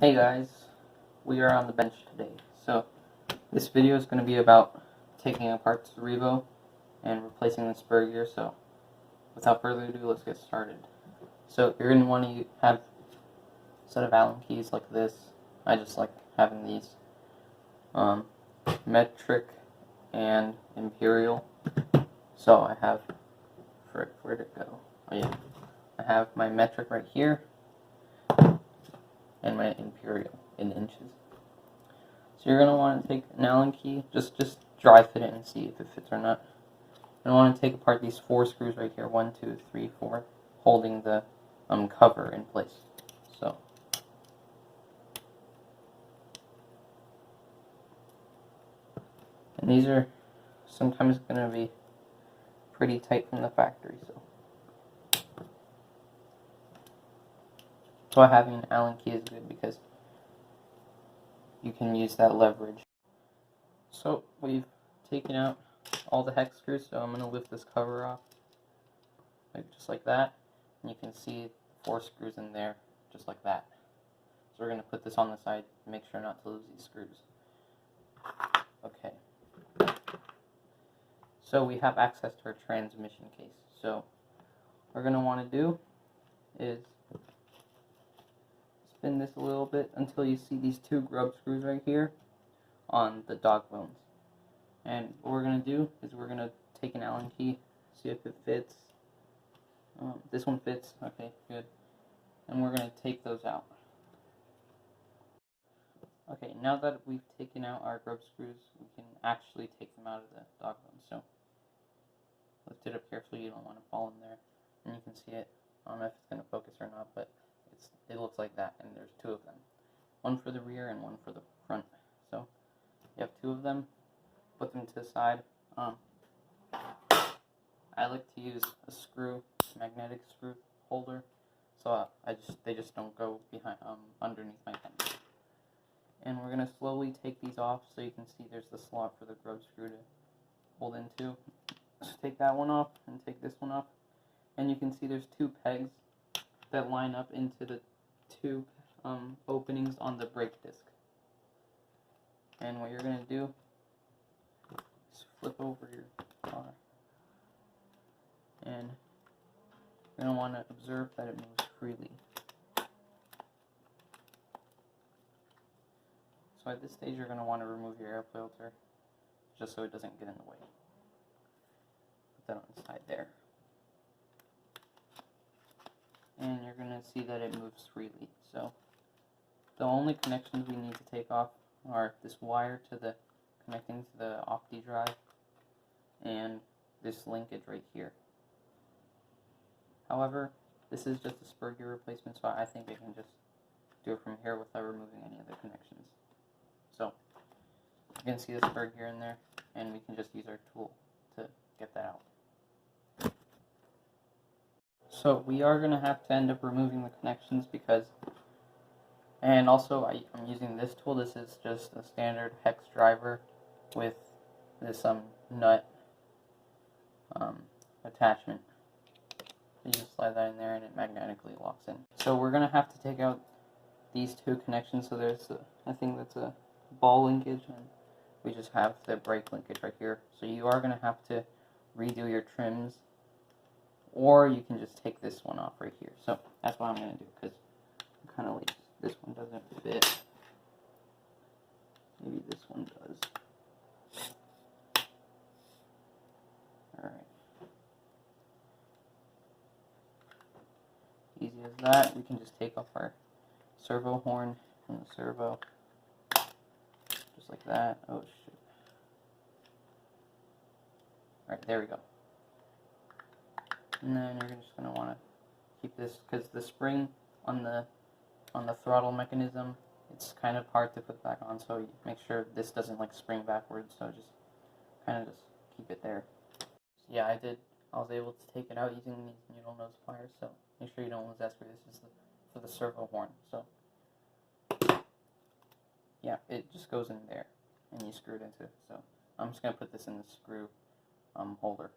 Hey guys, we are on the bench today. So this video is going to be about taking apart the Revo and replacing the spur gear. So without further ado, let's get started. So you're going to want to have a set of Allen keys like this. I just like having these metric and imperial. So I have, where'd it go? Oh yeah, I have my metric right here and my imperial in inches. So you're going to want to take an Allen key, just dry fit it and see if it fits or not. You're going to want to take apart these 4 screws right here, 1, 2, 3, 4, holding the cover in place. So and these are sometimes going to be pretty tight from the factory. So having an Allen key is good because you can use that leverage. So we've taken out all the hex screws, so I'm going to lift this cover off, just like that, and you can see 4 screws in there, just like that. So we're going to put this on the side to make sure not to lose these screws. Okay. So we have access to our transmission case. So what we're going to want to do is spin this a little bit until you see these 2 grub screws right here on the dog bones. And what we're going to do is we're going to take an Allen key, see if it fits. This one fits. Okay, good. And we're going to take those out. Okay, now that we've taken out our grub screws, we can actually take them out of the dog bones. So lift it up carefully, you don't want to fall in there. And you can see it. I don't know if it's going to focus or not, but it looks like that, and there's 2 of them. One for the rear and one for the front. So you have 2 of them. Put them to the side. I like to use a screw, magnetic screw holder, so they just don't go behind underneath my pen. And we're gonna slowly take these off, so you can see there's the slot for the grub screw to hold into. Just take that one off and take this one off, and you can see there's 2 pegs that line up into the 2 openings on the brake disc. And what you're gonna do is flip over your car, and you're going to want to observe that it moves freely. So at this stage you're going to want to remove your air filter just so it doesn't get in the way. Put that on the side there. And you're going to see that it moves freely. So the only connections we need to take off are this wire connecting to the opti drive and this linkage right here. However, this is just a spur gear replacement, so I think I can just do it from here without removing any other connections. So you can see the spur gear in there, and we can just use our tool to get that out. So we are going to have to end up removing the connections because, and also I'm using this tool. This is just a standard hex driver with this nut attachment. You just slide that in there and it magnetically locks in. So we're going to have to take out these 2 connections. So there's I think that's a ball linkage, and we just have the brake linkage right here. So you are going to have to redo your trims, or you can just take this one off right here. So that's what I'm going to do because I'm kind of lazy. This one doesn't fit. Maybe this one does. Alright. Easy as that. We can just take off our servo horn from the servo. Just like that. Oh shit. Alright, there we go. And then you're just going to want to keep this, because the spring on the throttle mechanism, it's kind of hard to put back on, so you make sure this doesn't like spring backwards, so just kind of just keep it there. So yeah, I was able to take it out using these needle nose pliers, so make sure you don't lose that screw. This is for the servo horn. So yeah, it just goes in there and you screw it into it. So I'm just going to put this in the screw holder.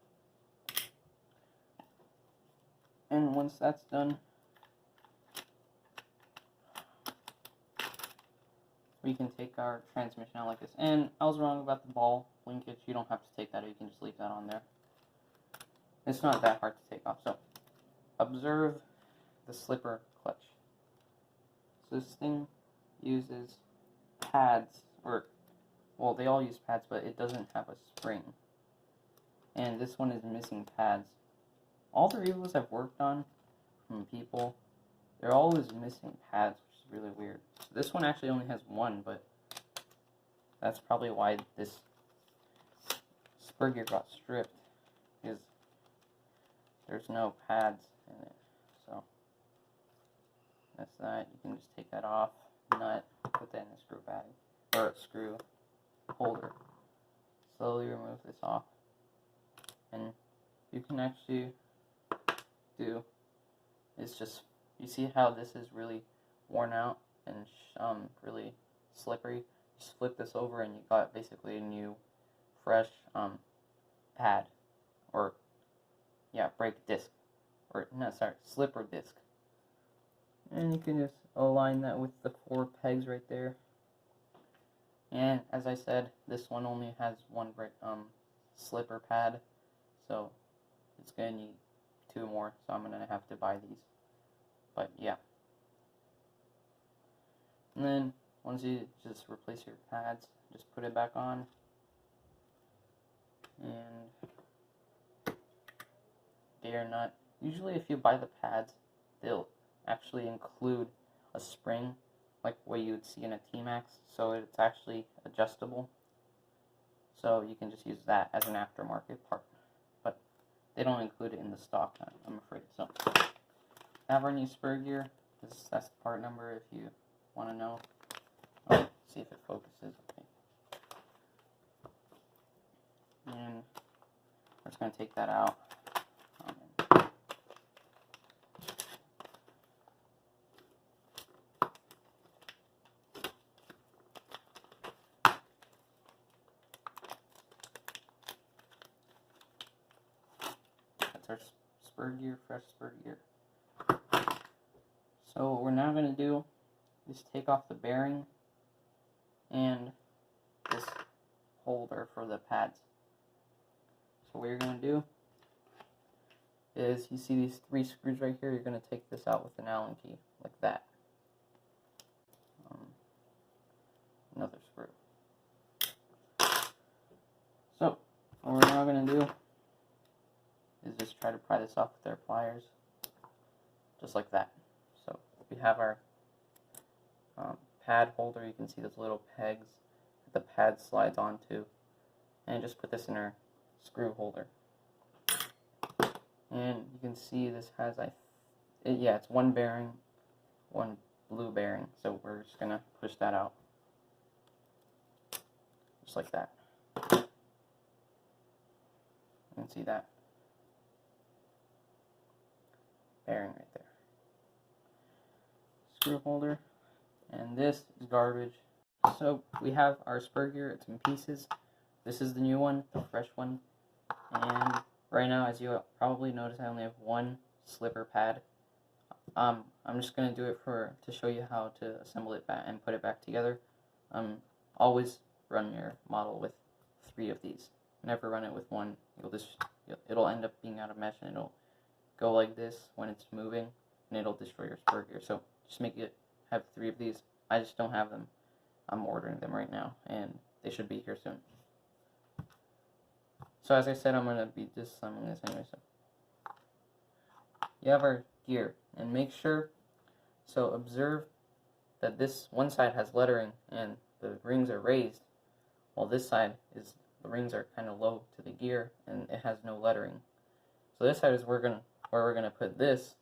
And once that's done, we can take our transmission out like this. And I was wrong about the ball linkage. You don't have to take that out. You can just leave that on there. It's not that hard to take off. So, observe the slipper clutch. So this thing uses pads, or, well, they all use pads, but it doesn't have a spring. And this one is missing pads. All the Revos I've worked on from people, they're always missing pads, which is really weird. So this one actually only has one, but that's probably why this spur gear got stripped, because there's no pads in it. So that's that. You can just take that off, nut, put that in the screw bag, or a screw holder. Slowly remove this off, and you can actually do is just, you see how this is really worn out and really slippery. Just flip this over and you got basically a new fresh pad, or yeah, brake disc, or no, sorry, slipper disc. And you can just align that with the 4 pegs right there. And as I said, this one only has one slipper pad, so it's gonna need 2 more, so I'm gonna have to buy these. But yeah. And then once you just replace your pads, just put it back on. And gear nut. Usually if you buy the pads, they'll actually include a spring like what you would see in a T-Max, so it's actually adjustable. So you can just use that as an aftermarket part. But they don't include it in the stock, I'm afraid. So have our new spur gear. That's the part number if you want to know. Oh, see if it focuses. Okay. And we're just going to take that out. That's our spur gear, fresh spur gear. So what we're now going to do is take off the bearing and this holder for the pads. So what you're going to do is, you see these 3 screws right here, you're going to take this out with an Allen key, like that. Another screw. So what we're now going to do is just try to pry this off with our pliers, just like that. So we have our pad holder. You can see those little pegs that the pad slides onto, and just put this in our screw holder. And you can see this has it's 1 bearing, 1 blue bearing. So we're just gonna push that out, just like that. You can see that bearing right there. Screw holder. And this is garbage. So we have our spur gear. It's in pieces. This is the new one, the fresh one. And right now, as you probably noticed, I only have 1 slipper pad. I'm just gonna do it to show you how to assemble it back and put it back together. Always run your model with 3 of these. Never run it with 1. It'll end up being out of mesh, and it'll go like this when it's moving, and it'll destroy your spur gear. So just make it have 3 of these. I just don't have them. I'm ordering them right now, and they should be here soon. So as I said, I'm going to be disassembling this anyway. So you have our gear, and make sure, so observe that this one side has lettering and the rings are raised, while this side is, the rings are kind of low to the gear and it has no lettering. So this side is where we're gonna put this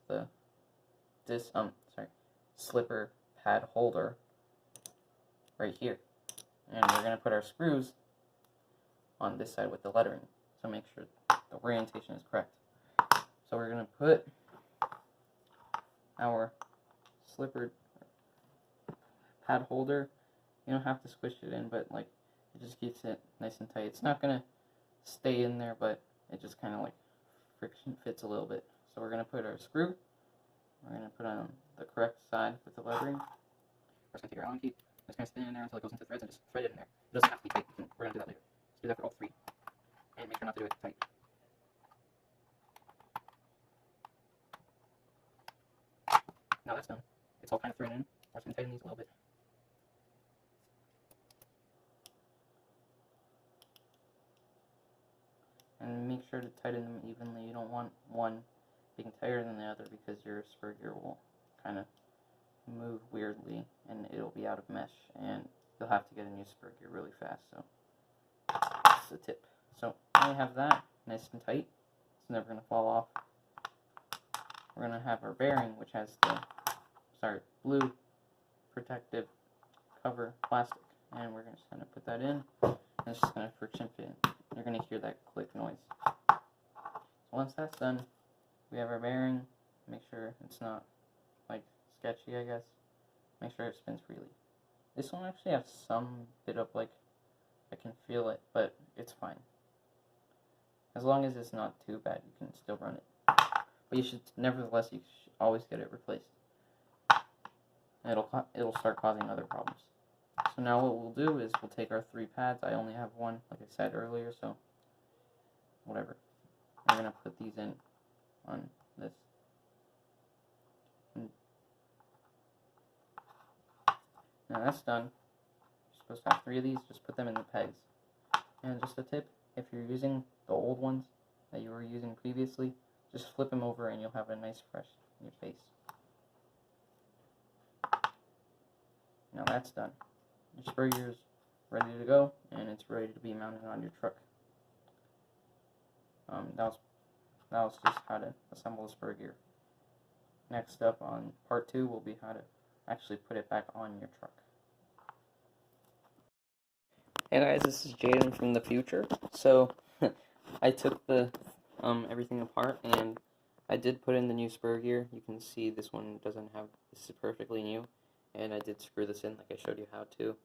slipper pad holder right here, and we're gonna put our screws on this side with the lettering. So make sure the orientation is correct. So we're gonna put our slipper pad holder. You don't have to squish it in, but like it just keeps it nice and tight. It's not gonna stay in there, but it just kind of like friction fits a little bit. So we're gonna put our screw. We're gonna put on the correct side with the lettering. First, gonna take our Allen key. Just kind of spin it in there until it goes into threads and just thread it in there. It doesn't have to be tight. We're going to do that later. Let's do that for all three. And make sure not to do it tight. Now that's done. It's all kind of threaded in. We're just going to tighten these a little bit. And make sure to tighten them evenly. You don't want one being tighter than the other because your spur gear will kind of move weirdly and it'll be out of mesh and you'll have to get a new spur gear really fast. So that's a tip. So now we have that nice and tight. It's never going to fall off. We're going to have our bearing, which has the blue protective cover plastic, and we're just going to put that in and it's just going to friction fit in. You're going to hear that click noise. So once that's done, we have our bearing. Make sure it's not like sketchy, I guess. Make sure it spins freely. This one actually has some bit of like, I can feel it, but it's fine. As long as it's not too bad, you can still run it. But you should, nevertheless, you should always get it replaced. And it'll start causing other problems. So now what we'll do is we'll take our 3 pads. I only have one, like I said earlier, so whatever. We're going to put these in on this. Now that's done. You're supposed to have 3 of these. Just put them in the pegs. And just a tip, if you're using the old ones that you were using previously, just flip them over and you'll have a nice fresh new face. Now that's done. Your spur gear is ready to go, and it's ready to be mounted on your truck. That was just how to assemble the spur gear. Next up on part 2 will be how to actually put it back on your truck. Hey guys, this is Jaden from the future. So I took the everything apart and I did put in the new spur gear. You can see this one doesn't have, this is perfectly new, and I did screw this in like I showed you how to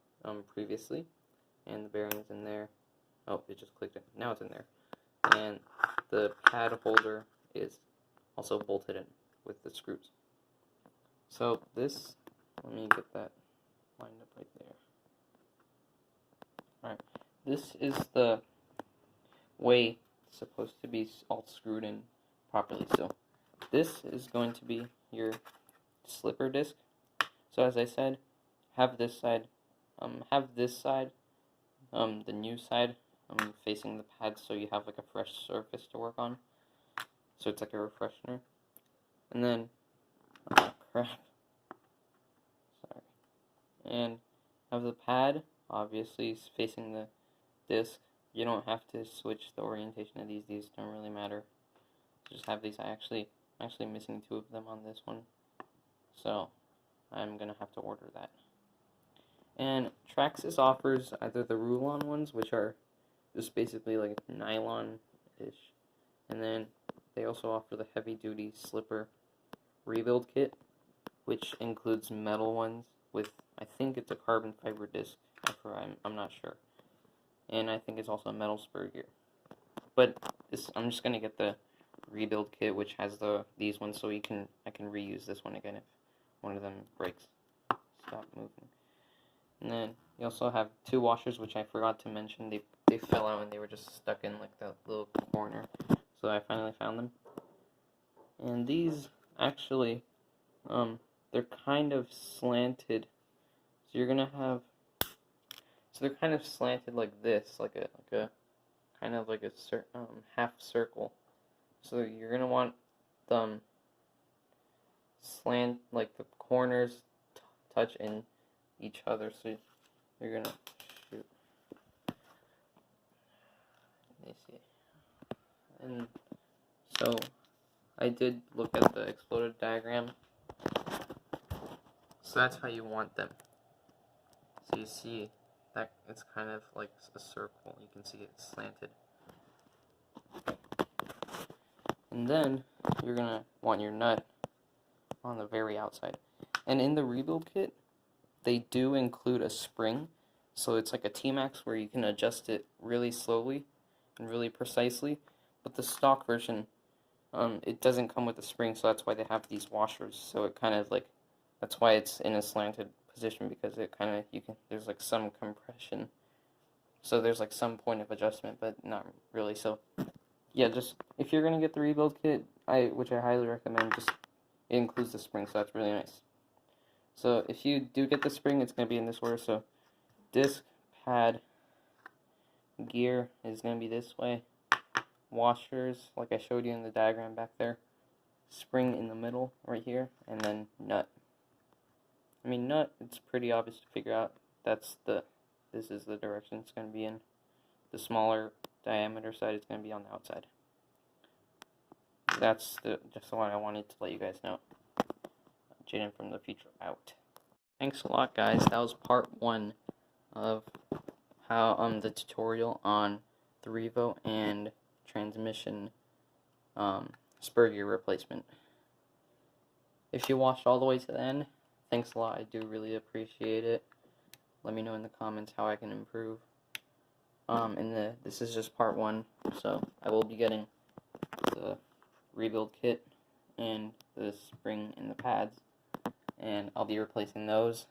previously, and the bearing's in there. Oh, it just clicked in. Now it's in there. And the pad holder is also bolted in with the screws. So this, let me get that lined up right there. Alright, this is the way it's supposed to be all screwed in properly. So this is going to be your slipper disc. So as I said, have this side, the new side, facing the pad, so you have like a fresh surface to work on. So it's like a refreshener. And then, crap. Sorry. And have the pad, obviously, facing the disc. You don't have to switch the orientation of these. These don't really matter. Just have these. I'm actually missing 2 of them on this one. So I'm gonna have to order that. And Traxxas offers either the Rulon ones, which are just basically like nylon-ish, and then they also offer the heavy-duty slipper rebuild kit, which includes metal ones with, I think it's a carbon fiber disc. I'm not sure. And I think it's also a metal spur gear. But I'm just gonna get the rebuild kit, which has these ones, so I can reuse this one again if one of them breaks. Stop moving. And then you also have 2 washers, which I forgot to mention. They fell out and they were just stuck in like that little corner. So I finally found them. And these actually, they're kind of slanted. So you're gonna have, so they're kind of slanted like this, like a kind of like a half circle. So you're gonna want them slant, like the corners touch in each other. So you're gonna shoot. Let me see. And so I did look at the exploded diagram. So that's how you want them. So you see that it's kind of like a circle. You can see it's slanted. And then you're gonna want your nut on the very outside. And in the rebuild kit, they do include a spring. So it's like a T-Max where you can adjust it really slowly and really precisely. But the stock version, it doesn't come with a spring, so that's why they have these washers. So it kind of like, that's why it's in a slanted position because it kind of, there's like some compression. So there's like some point of adjustment, but not really. So yeah, just if you're gonna get the rebuild kit, which I highly recommend, just it includes the spring, so that's really nice. So if you do get the spring, it's gonna be in this order. So disc, pad, gear is gonna be this way. Washers, like I showed you in the diagram back there. Spring in the middle, right here, and then nut. I mean, nut, it's pretty obvious to figure out. This is the direction it's going to be in. The smaller diameter side is going to be on the outside. That's just what I wanted to let you guys know. Jaden from the future out. Thanks a lot, guys. That was part 1 of how the tutorial on the Revo and transmission spur gear replacement. If you watched all the way to the end, thanks a lot. I do really appreciate it. Let me know in the comments how I can improve. This is just part 1, so I will be getting the rebuild kit and the spring and the pads, and I'll be replacing those.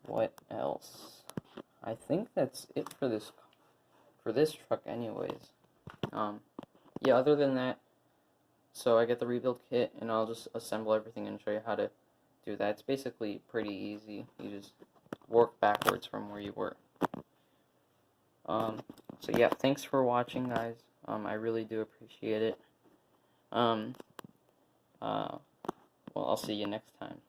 What else? I think that's it for this truck, anyways. Yeah, other than that, so I get the rebuild kit, and I'll just assemble everything and show you how to do that. It's basically pretty easy. You just work backwards from where you were. So yeah, thanks for watching, guys. I really do appreciate it. Well, I'll see you next time.